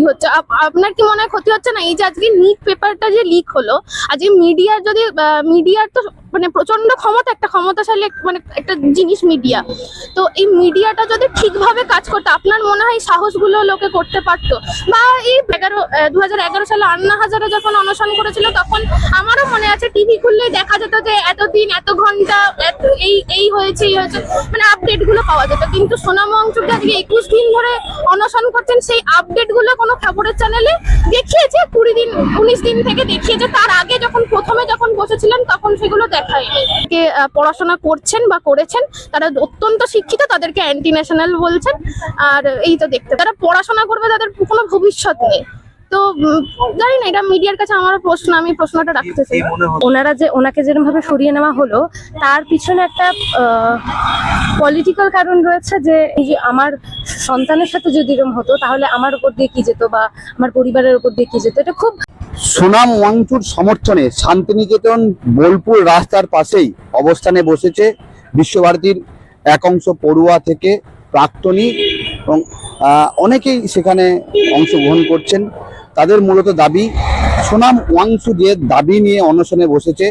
ক্ষতি হচ্ছে। আপনার কি মনে হয় ক্ষতি হচ্ছে না? এই যে আজকে নিট পেপারটা যে লিক হলো, আজকে মিডিয়ার যদি মিডিয়ার তো মানে প্রচন্ড ক্ষমতা, একটা ক্ষমতাশালী মানে একটা জিনিস মিডিয়া, তো এই মিডিয়াটা যদি ঠিকভাবে কাজ করতো, আপনার মনে হয় সাহসগুলো লোকে করতে পারতো? বা এই 2011 সালে আন্না হাজারে যখন অনশন করেছিল, তখন আমারও মনে আছে টিভি খুললেই দেখা যেত যে এতদিন এত ঘন্টা এই হয়েছে মানে আপডেট গুলো পাওয়া যেত। কিন্তু সোনাম ওয়াংচুক আজকে 21 দিন ধরে অনশন করছেন, সেই আপডেট গুলো কোনো খবরের চ্যানেলে দেখিয়েছে 20 দিন 19 দিন থেকে দেখিয়েছে, তার আগে প্রথমে যখন বসেছিলেন তখন সেগুলো দেখায়নি। পড়াশোনা করছেন বা করেছেন তারা অত্যন্ত শিক্ষিত, তাদেরকে অ্যান্টি ন্যাশনাল বলছেন। আর এই তো দেখতে, তারা পড়াশোনা করবে, তাদের কোনো ভবিষ্যৎ নেই। তো জানি না, এটা মিডিয়ার কাছে আমার প্রশ্ন, আমি প্রশ্নটা রাখতে চাই। ওনাকে যেরকম ভাবে সরিয়ে নেওয়া হলো, তার পিছনে একটা পলিটিক্যাল কারণ রয়েছে, যে এই যে আমার সন্তানের সাথে যদি এরকম হতো তাহলে আমার উপর দিয়ে কি যেত বা আমার পরিবারের উপর দিয়ে কি যেত। এটা খুব সোনাম ওয়াংচুর সমর্থনে শান্তিনিকেতন বোলপুর রাস্তার পাশেই অবস্থানে বসেছে বিশ্বভারতীর এক অংশ পড়ুয়া থেকে প্রাক্তনী, এবং অনেকেই সেখানে অংশগ্রহণ করছেন। তাদের মূলত দাবি, সোনাম ওয়াংচু যে দাবি নিয়ে অনশনে বসেছে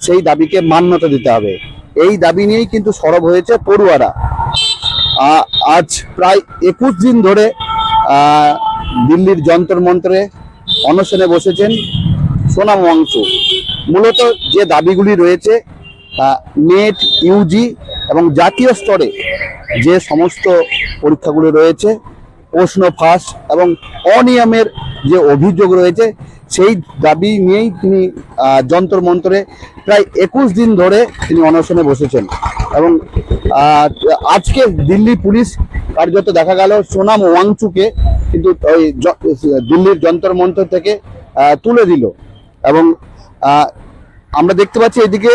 সেই দাবিকে মান্যতা দিতে হবে। এই দাবি নিয়েই কিন্তু সরব হয়েছে পড়ুয়ারা। আজ প্রায় 21 দিন ধরে দিল্লির যন্তর মন্ত্রে অনশনে বসেছেন সোনাম ওয়াংচু। মূলত যে দাবিগুলি রয়েছে, নেট, ইউজি এবং জাতীয় স্তরে যে সমস্ত পরীক্ষাগুলো রয়েছে, প্রশ্ন ফাঁস এবং অনিয়মের যে অভিযোগ রয়েছে, সেই দাবি নিয়েই তিনি যন্তর মন্ত্রে প্রায় 21 দিন ধরে তিনি অনশনে বসেছেন। এবং আজকে দিল্লি পুলিশ কার্যত দেখা গেল সোনাম ওয়াংচুকে কিন্তু ওই দিল্লির যন্তর মন্ত্র থেকে তুলে দিল। এবং আমরা দেখতে পাচ্ছি এদিকে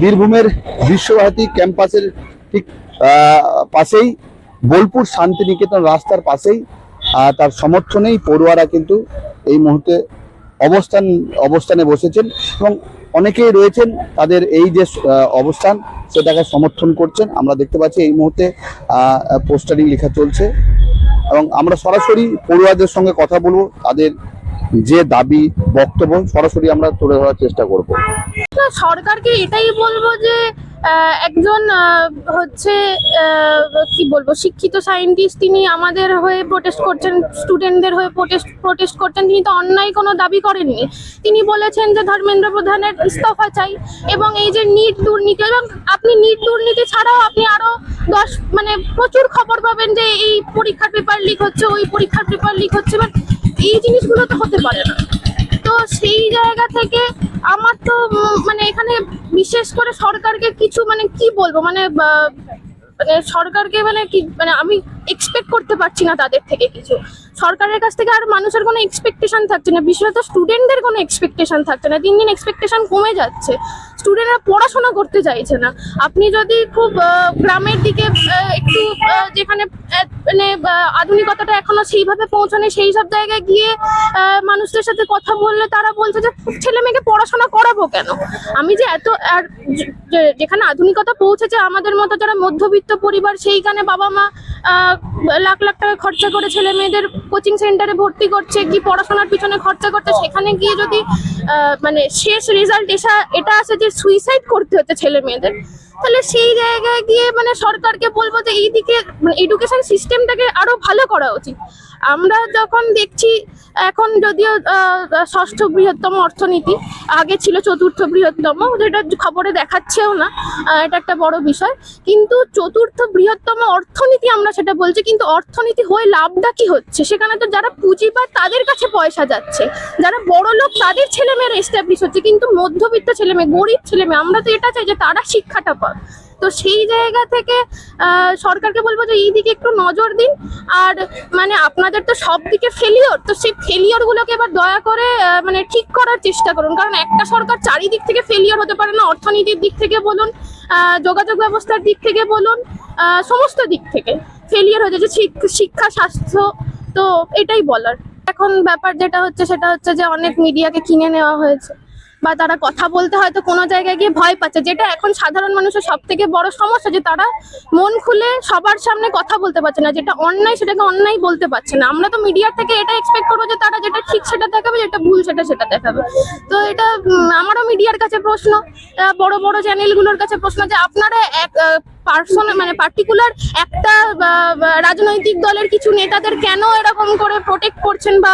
বীরভূমের বিশ্বভারতী ক্যাম্পাসের ঠিক পাশেই বোলপুর শান্তিনিকেতন রাস্তার পাশেই তার সমর্থনেই পড়ুয়ারা কিন্তু এই মুহূর্তে অবস্থানে বসেছেন, এবং অনেকেই রয়েছেন তাদের এই যে অবস্থান সেটাকে সমর্থন করছেন। আমরা দেখতে পাচ্ছি এই মুহূর্তে পোস্টারিং লেখা চলছে, এবং আমরা সরাসরি পড়ুয়াদের সঙ্গে কথা বলবো, তাদের যে দাবি বক্তব্য সরাসরি আমরা তুলে ধরার চেষ্টা করব। সরকারকে এটাই বলবো যে একজন হচ্ছে কি বলবো, শিক্ষিত সায়েন্টিস্ট, তিনি আমাদের হয়ে প্রোটেস্ট করছেন, স্টুডেন্টদের হয়ে প্রোটেস্ট করছেন। তিনি তো অন্যায় কোনো দাবি করেননি। তিনি বলেছেন যে ধর্মেন্দ্র প্রধানের ইস্তফা চাই, এবং এই যে নিট দুর্নীতি, এবং আপনি নিট দুর্নীতি ছাড়াও আপনি আরো মানে প্রচুর খবর পাবেন যে এই পরীক্ষার পেপার লিক হচ্ছে, ওই পরীক্ষার পেপার লিক হচ্ছে, এই জিনিসগুলো তো হতে পারে না। তো সেই জায়গা থেকে আমার তো মানে এখানে বিশেষ করে সরকারকে কিছু মানে কি বলবো, মানে সরকারকে মানে কি, মানে আমি এক্সপেক্ট করতে পারছি না তাদের থেকে কিছু। সরকারের কাছ থেকে আর মানুষের কোনো এক্সপেকটেশন থাকছে না, বিশেষত স্টুডেন্টদের কোনো এক্সপেকটেশন থাকছে না। দিন দিন এক্সপেকটেশন কমে যাচ্ছে, স্টুডেন্টরা পড়াশোনা করতে চাইছে না। আপনি যদি খুব গ্রামের দিকে একটু যেখানে মানে আধুনিকতাটা এখনো সেইভাবে পৌঁছানো, সেই সব জায়গায় গিয়ে মানুষদের সাথে কথা বললে তারা বলছে যে ছেলে মেয়েকে পড়াশোনা করাবো কেন। আমি যে এত, আর যেখানে আধুনিকতা পৌঁছেছে আমাদের মতো যারা মধ্যবিত্ত পরিবার, সেইখানে বাবা মা লাখ লাখ টাকা খরচা করে ছেলে মেয়েদের কোচিং সেন্টারে ভর্তি করছে, কি পড়াশোনার পিছনে খরচা করছে, সেখানে গিয়ে যদি মানে শেষ রেজাল্ট এটা আসে যে সুইসাইড করতে হচ্ছে ছেলে মেয়েদের, তাহলে সেই জায়গায় গিয়ে মানে সরকারকে বলবো যে এই দিকে মানে এডুকেশন সিস্টেমটাকে আরো ভালো করা উচিত। আমরা যখন দেখছি এখন যদিও ষষ্ঠ বৃহত্তম অর্থনীতি, আগে ছিল চতুর্থ বৃহত্তম, যেটা খবরে দেখাচ্ছেও না, এটা একটা বড় বিষয়। কিন্তু চতুর্থ বৃহত্তম অর্থনীতি আমরা সেটা বলছি, কিন্তু অর্থনীতি হয়ে লাভটা কি হচ্ছে? সেখানে তো যারা পুঁজিবাদ তাদের কাছে পয়সা যাচ্ছে, যারা বড় লোক তাদের ছেলেমেয়েরা এস্টাবলিশ হচ্ছে, কিন্তু মধ্যবিত্ত ছেলেমেয়ে, গরিব ছেলেমেয়ে, আমরা তো এটা চাই যে তারা শিক্ষাটা পাক। তো সেই জায়গা থেকে সরকারকে বলবো যে এই দিকে একটু নজর দিন। আর মানে আপনাদের তো সব দিকে ফেলিওর, তো সেই ফেলিওর গুলোকে এবার দয়া করে মানে ঠিক করার চেষ্টা করুন, কারণ একটা সরকার চারিদিক থেকে ফেলিওর হতে পারে না। অর্থনীতির দিক থেকে বলুন, যোগাযোগ ব্যবস্থার দিক থেকে বলুন, সমস্ত দিক থেকে ফেলিওর হয়ে যাচ্ছে, শিক্ষা, স্বাস্থ্য। তো এটাই বলার। এখন ব্যাপার যেটা হচ্ছে সেটা হচ্ছে যে অনেক মিডিয়াকে কিনে নেওয়া হয়েছে। বা তারা কথা বলতে হয়তো কোনো জায়গায় গিয়ে ভয় পাচ্ছে, যেটা এখন সাধারণ মানুষের সব থেকে বড় সমস্যা, যে তারা মন খুলে সবার সামনে কথা বলতে পারছে না, যেটা অন্যায় সেটাকে অন্যায় বলতে পারছে না। আমরা তো মিডিয়ার থেকে এটা এক্সপেক্ট করবো যে তারা যেটা ঠিক সেটা দেখাবে, যেটা ভুল সেটা দেখাবে। তো এটা আমারও মিডিয়ার কাছে প্রশ্ন, বড় বড় চ্যানেলগুলোর কাছে প্রশ্ন, যে আপনারা এক পার্সোনাল মানে পার্টিকুলার একটা রাজনৈতিক দলের কিছু নেতাদের কেন এরকম করে প্রোটেক্ট করছেন, বা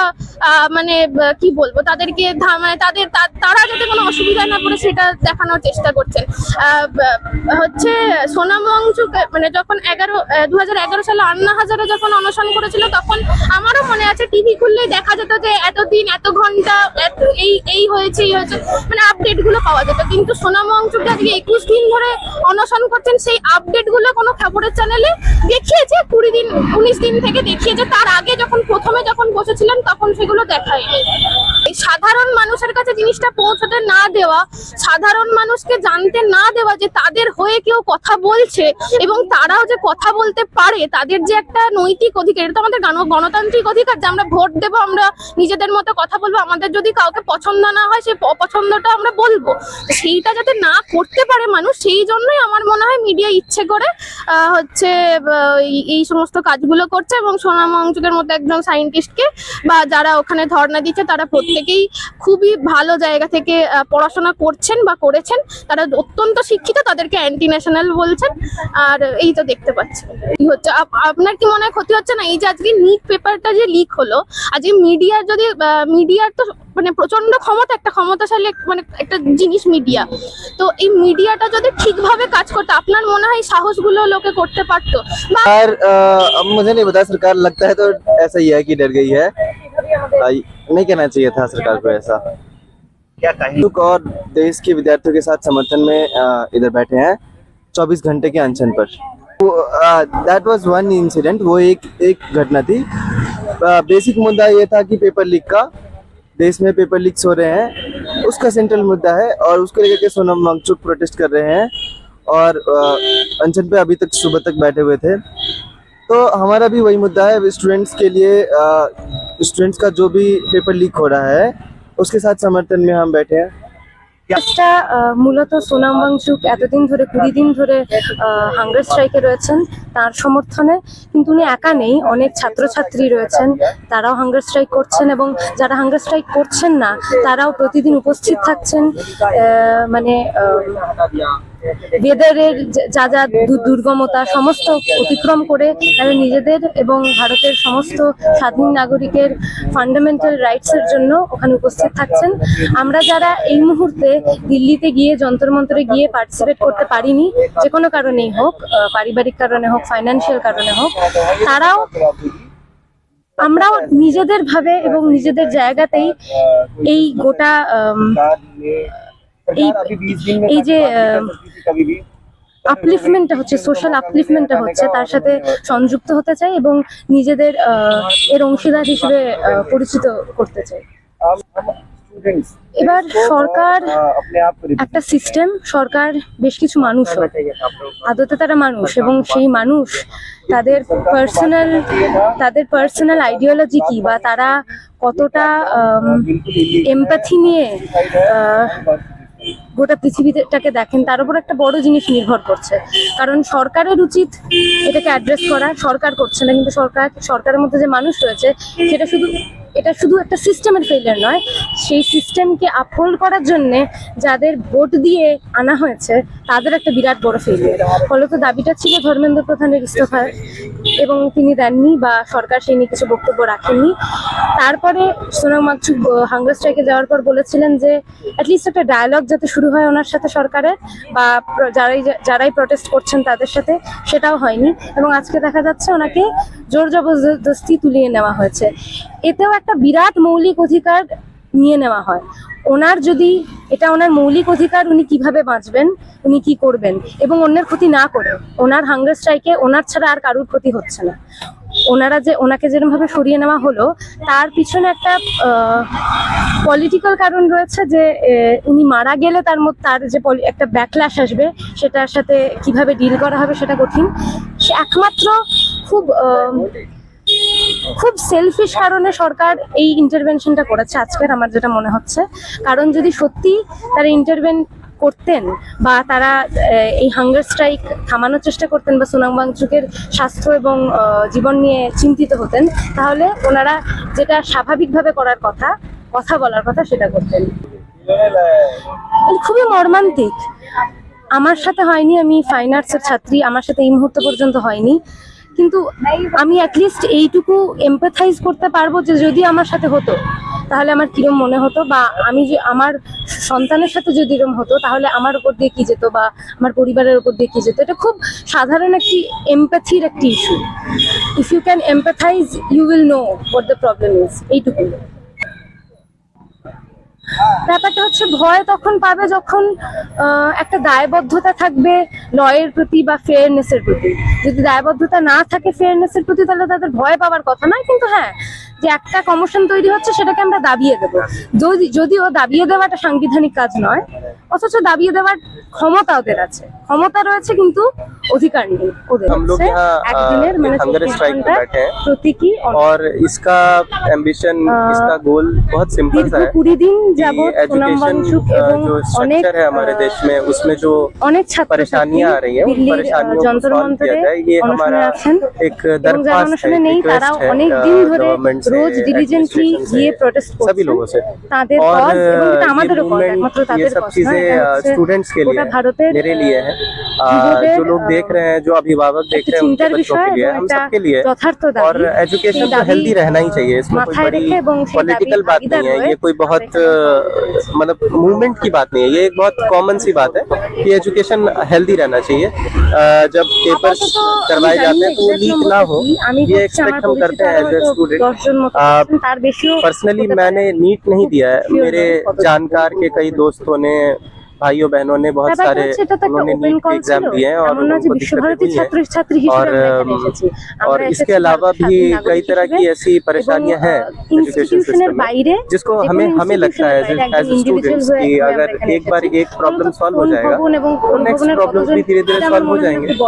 মানে কি বলবো, তাদেরকে মানে তারা যাতে কোনো অসুবিধায় না পড়ে সেটা দেখানোর চেষ্টা করছেন। হচ্ছে সোনাম ওয়াংচুক মানে যখন 2011 সালে আন্না হাজারে যখন অনশন করেছিল, তখন আমারও মনে আছে টিভি খুললেই দেখা যেত যে এতদিন এত ঘন্টা এই হয়েছে মানে আপডেট গুলো পাওয়া যেত। কিন্তু সোনাম ওয়াংচুক আজকে 21 দিন ধরে অনশন করছেন, সেই আপডেট গুলো কোনো খবরের চ্যানেলে দেখিয়েছে 20 দিন 19 দিন থেকে দেখিয়েছে, তার আগে প্রথমে যখন বসেছিলেন তখন সেগুলো দেখায়নি। এই সাধারণ মানুষের কাছে জিনিসটা পৌঁছতে না দেওয়া, সাধারণ মানুষকে জানতে না দেওয়া যে তাদের হয়ে কেউ কথা বলছে এবং তারাও যে কথা বলতে পারে, তাদের যে একটা নৈতিক অধিকার, এটা তো আমাদের গণতান্ত্রিক অধিকার যে আমরা ভোট দেব, আমরা নিজেদের মতো কথা বলবো, আমাদের যদি কাউকে পছন্দ না হয় সেই অপছন্দটা আমরা বলবো, সেইটা যাতে না করতে পারে মানুষ, সেই জন্যই আমার মনে হয় মিডিয়া ইচ্ছে করে হচ্ছে এই সমস্ত কাজগুলো করছে। এবং সোনাম ওয়াংচুকের মতো একজন সায়েন্টিস্টকে বা যারা ওখানে ধর্ণা দিচ্ছে, তারা প্রত্যেকেই খুবই ভালো জায়গা থেকে পড়াশোনা করছেন বা করেছেন, তারা অত্যন্ত শিক্ষিত, তাদেরকে অ্যান্টি ন্যাশনাল বলছেন। আর এই তো দেখতে পাচ্ছি কি হচ্ছে। আপনার কি মনে হয় ক্ষতি হচ্ছে না এই যে আজকে নিট পেপারটা যে লিক হলো? আজকে মিডিয়ার যদি মিডিয়ার তো মানে প্রচন্ড একটা ক্ষমতাশালী মানে একটা জিনিস মিডিয়া, তো এই মিডিয়াটা যদি ঠিকভাবে কাজ করতো, আপনার মনে হয় সাহসগুলো লোকে করতে পারতো? यार अब मुझे नहीं पता, सरकार लगता है तो ऐसा ही है कि डर गई है। नहीं कहना चाहिए था सरकार को ऐसा। क्या कहें? और देश के विद्यार्थियों के साथ समर्थन में इधर बैठे हैं 24 घंटे के अनशन पर। दैट वाज वन इंसिडेंट, वो एक घटना थी। बेसिक मुद्दा ये था कि पेपर लीक का, देश में पेपर लीक्स हो रहे हैं, उसका सेंट्रल मुद्दा है, और उसको लेकर के सोनम वांगचुक प्रोटेस्ट कर रहे हैं और अनशन पे अभी तक सुबह तक बैठे हुए थे। तो हमारा भी वही मुद्दा है, स्टूडेंट्स के लिए, स्टूडेंट्स का जो भी पेपर लीक हो रहा है उसके साथ समर्थन में हम बैठे हैं। এটা মূলত সোনাম ওয়াংচুক এতদিন ধরে 20 দিন ধরে হাঙ্গার স্ট্রাইকে রয়েছেন তার সমর্থনে, কিন্তু উনি একা নেই, অনেক ছাত্রছাত্রী রয়েছেন, তারাও হাঙ্গার স্ট্রাইক করছেন, এবং যারা হাঙ্গার স্ট্রাইক করছেন না তারাও প্রতিদিন উপস্থিত থাকছেন। মানে ওয়েদারের যা যা দুর্গমতা সমস্ত অতিক্রম করে তারা নিজেদের এবং ভারতের সমস্ত স্বাধীন নাগরিকের ফান্ডামেন্টাল রাইটসের জন্য ওখানে উপস্থিত থাকছেন। আমরা যারা এই মুহূর্তে দিল্লিতে গিয়ে যন্তর মন্তরে গিয়ে পার্টিসিপেট করতে পারিনি, যে কোনো কারণেই হোক, পারিবারিক কারণে হোক, ফাইন্যান্সিয়াল কারণে হোক, আমরাও নিজেদের ভাবে এবং নিজেদের জায়গাতেই এই গোটা এই যে আপলিফমেন্টটা হচ্ছে, সোশ্যাল আপলিফমেন্টটা হচ্ছে, তার সাথে সংযুক্ত হতে চাই এবং নিজেদের এর অংশীদার হিসেবে পরিচিত করতে চাই। এবার সরকার একটা সিস্টেম, সরকার বেশ কিছু মানুষ, আদতে তারা মানুষ, এবং সেই মানুষ তাদের পার্সোনাল আইডিওলজি কি, বা তারা কতটা এমপ্যাথি নিয়ে গোটা পৃথিবীটাকে দেখেন, তার উপর একটা বড় জিনিস নির্ভর করছে। কারণ সরকারের উচিত এটাকে অ্যাড্রেস করা, সরকার করছে না, কিন্তু সরকারের মধ্যে যে মানুষ রয়েছে এটা শুধু একটা সিস্টেমের ফেলিয়ার নয়, সেই সিস্টেমকে আপহোল্ড করার জন্য যাদের ভোট দিয়ে আনা হয়েছে তাদের একটা বিরাট বড় ফেলিয়ার। ফলত দাবিটা ছিল ধর্মেন্দ্র প্রধানের ইস্তফা, এবং তিনি দেননি, বা সরকার সেই নিয়ে কিছু বক্তব্য রাখেননি। তারপরে সোনাম ওয়াংচুক হাঙ্গার স্ট্রাইকে যাওয়ার পর বলেছিলেন যে অ্যাটলিস্ট একটা ডায়ালগ যাতে শুরু হয় ওনার সাথে সরকারের, বা যারাই প্রটেস্ট করছেন তাদের সাথে, সেটাও হয়নি। এবং আজকে দেখা যাচ্ছে ওনাকে জোর জবরদস্তি তুলিয়ে নেওয়া হয়েছে। এতেও একটা বিরাট মৌলিক অধিকার নিয়ে নেওয়া হয়। ওনার যদি এটা ওনার মৌলিক অধিকার, উনি কিভাবে বাঁচবেন, উনি কি করবেন, এবং অন্যের ক্ষতি না করে। ওনার হাঙ্গার স্ট্রাইকে ওনার ছাড়া আর কারুর ক্ষতি হচ্ছে না। ওনাকে যেরকম ভাবে সরিয়ে নেওয়া হলো, তার পিছনে একটা পলিটিক্যাল কারণ রয়েছে, যে উনি মারা গেলে তার যে একটা ব্যাকল্যাশ আসবে, সেটার সাথে কিভাবে ডিল করা হবে সেটা কঠিন। একমাত্র খুব খুব সেলফিশ কারণে সরকার এই ইন্টারভেনশনটা করেছে আজকের, আমার যেটা মনে হচ্ছে। কারণ যদি সত্যি তারা ইন্টারভেন করতেন বা তারা এই হাঙ্গার স্ট্রাইক থামানোর চেষ্টা করতেন বা সোনাম ওয়াংচুকের স্বাস্থ্য এবং জীবন নিয়ে চিন্তিত হতেন, তাহলে ওনারা যেটা স্বাভাবিকভাবে করার কথা, কথা বলার কথা, সেটা করতেন। খুবই মর্মান্তিক। আমার সাথে হয়নি, আমি ফাইন আর্টসের ছাত্রী, আমার সাথে এই মুহূর্ত পর্যন্ত হয়নি, কিন্তু আমি অ্যাটলিস্ট এইটুকু এমপ্যাথাইজ করতে পারবো যে যদি আমার সাথে হতো তাহলে আমার কিরম মনে হতো, বা আমি যে আমার সন্তানের সাথে যদি এরম হতো তাহলে আমার উপর দিয়ে কি যেত বা আমার পরিবারের উপর দিয়ে কি যেত। এটা খুব সাধারণ একটি এমপ্যাথির একটি issue. If you can empathise you will know what the problem is, এইটুকু। ব্যাপারটা হচ্ছে ভয় তখন পাবে যখন একটা দায়বদ্ধতা থাকবে লয়ের প্রতি বা ফেয়ারনেসের প্রতি। যদি দায়বদ্ধতা না থাকে ফেয়ারনেসের প্রতি, তাহলে তাদের ভয় পাওয়ার কথা নয়। কিন্তু হ্যাঁ, যে একটা কমিশন তৈরি হচ্ছে সেটাকে আমরা দাবিয়ে দেবো, যদিও দাবিয়ে দেওয়াটা সাংবিধানিক কাজ নয়, অথচ দাবিয়ে দেওয়ার ক্ষমতা ওদের আছে, ক্ষমতা রয়েছে, কিন্তু অধিকার নেই ওদের। हम लोग यहाँ একদিনের মানে हंगर स्ट्राइक पे बैठे हैं প্রতীকী और इसका एम्बिशन, इसका गोल बहुत सिंपल सा है 20 দিন कि যাবত সোনাম एजुकेशन ওয়াংচুক এবং जो অনেক स्ट्रक्चर है हमारे देश में, उसमें जो অনেক ছাত্র परेशानियां आ रही हैं, उन দিল্লির परेशानियों को যন্তর सॉल्व মন্তরে किया जाए, ये অনশনে हमारा আছেন एक এবং যারা दरख्वास्त है, অনশনে নেই रिक्वेस्ट তারাও है অনেক দিন ধরে गवर्नमेंट से, রোজ ডিলিজেন্টলি administration গিয়ে से, প্রটেস্ট सभी করছেন। लोगों से। তাদের और কজ এবং এটা ये আমাদেরও কজ, movement, একমাত্র ये তাদের सब কজ নয়, चीजें এটা হচ্ছে स्टूडेंट्स के लिए গোটা है, ভারতের मेरे लिए है, যুবদের, जो लोग देख रहे हैं, जो अभिभावक देख একটা रहे हैं, उनके চিন্তার बच्चों বিষয় के लिए এবং है, हम এটা सबके लिए है। যথার্থ और দাবি। एजुकेशन সেই तो দাবি हेल्दी रहना ही चाहिए, इसमें कोई মাথায় बड़ी রেখে এবং সেই पॉलिटिकल দাবির बात नहीं ভাগিদার है, হয়ে ये कोई बहुत मतलब मूवमेंट की बात नहीं है, ये एक बहुत कॉमन सी बात है कि एजुकेशन हेल्दी रहना चाहिए। जब पेपर्स আপাতত करवाए আমি जाते हैं तो वो exact लीक number ना টা हो, কি, আমি ये হচ্ছে আমার एक्सपेक्ट हम करते পরিচিত हैं एज ए হয়তো स्टूडेंट। 10 জন মতো আছেন, তার বেশিও पर्सनली হতে পারে। मैंने नीट नहीं दिया है, Sure मेरे नहीं, কতটা जानकार के कई दोस्तों ने, भाइयों बहनों ने, बहुत ব্যাপারটা सारे হচ্ছে এটা তো একটা उन्होंने ওপেন नीट কল के एग्जाम ছিল, दिए हैं और এমন না যে उनको दिक्कतें বিশ্বভারতী हुई हैं। ছাত্রী হিসেবে और আমরা এখানে এসেছি। और আমরা इसके এসেছি अलावा ভারতের भी স্বাধীন कई নাগরিক तरह की হিসেবে ऐसी परेशानियां हैं एजुकेशन ইনস্টিটিউশনের सिस्टम में, বাইরে, जिसको যে কোনো हमें लगता है institution-এর एज বাইরে একজন individual स्टूडेंट्स হয়ে कि আমরা अगर এখানে एक बार এসেছি। एक प्रॉब्लम কিন্তু सॉल्व हो কোন जाएगा ভবন এবং तो কোন नेक्स्ट ভবনের प्रॉब्लम्स কতজন, भी धीरे धीरे এটা আমার सॉल्व हो মনে হয় जाएंगे। একটু বড়